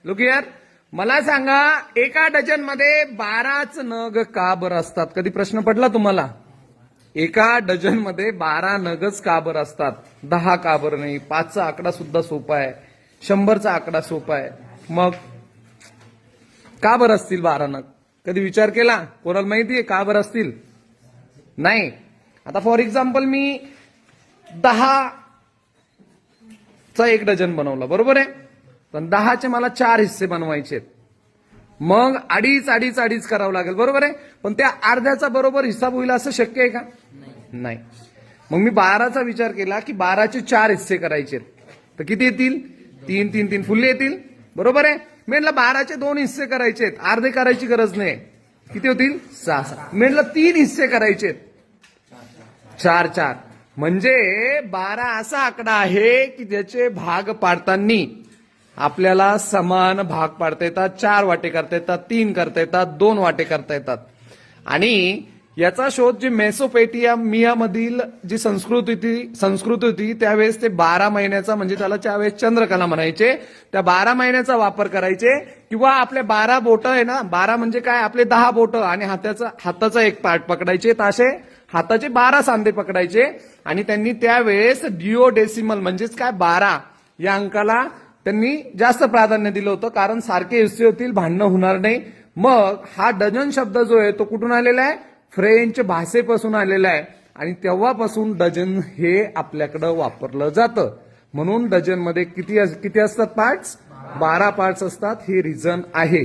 Look here, मला सांगा एका डझन मध्ये 12च नग का बरं असतात? कधी प्रश्न पडला तुम्हाला? एका डझन मध्ये 12 नगच का बरं असतात? 10 का बरं नाही? 5चा आकडा सुद्धा सोपा आहे, 100चा आकडा सोपा आहे, मग का बरं असतील 12 नग? कधी विचार केला? कोणाला माहितीये का बरं असतील? नाही. आता फॉर एक्झाम्पल मी 10चा एक डझन बनवला, बरोबर आहे, पण 10चे मला 4 हिस्से बनवायचे, मग अडीच करावं लागेल, बरोबर आहे, पण त्या अर्ध्याचा बरोबर हिसाब होईल असं शक्य आहे का? नाही. मग मी 12चा विचार केला की 12चे 4 हिस्से करायचे, तर किती येतील? 3 फुल्ले येतील, बरोबर आहे. म्हटलं 12चे 2 हिस्से करायचेत, अर्धे करायची गरज नाही, किती होतील? 6. म्हटलं 3 हिस्से करायचेत, 4. म्हणजे 12 असा आकडा आहे की ज्याचे भाग पाडताना आपल्याला समान भाग पाडता येतात, 4 वाटे करता येतात, 3 करता येतात, 2 वाटे करता येतात. आणि याचा शोध जे मेसोपोटेमिया मधील जी संस्कृती होती त्यावेळेस ते 12 महिन्याचा, म्हणजे त्याला त्यावेळेस चंद्रकला म्हणायचे, त्या 12 महिन्याचा वापर करायचे, किंवा आपले 12 बोट आहे ना, 12 म्हणजे काय, आपले 10 बोट आणि हाताचा एक पार्ट पकडायचे, तर असे हाताचे 12 सांधे पकडायचे. आणि त्यांनी त्यावेळेस डिओडेसिमल म्हणजेच काय 12 या अंकाला त्यांनी जास्त प्राधान्य दिलं होतं, कारण सारखे हिस्से होतील, भांडणं होणार नाही. मग हा डझन शब्द जो आहे तो कुठून आलेला आहे? फ्रेंच भाषेपासून आलेला आहे, आणि तेव्हापासून डझन हे आपल्याकडं वापरलं जातं. म्हणून डझन मध्ये किती असतात पार्ट्स? 12 पार्ट्स असतात. हे रिझन आहे.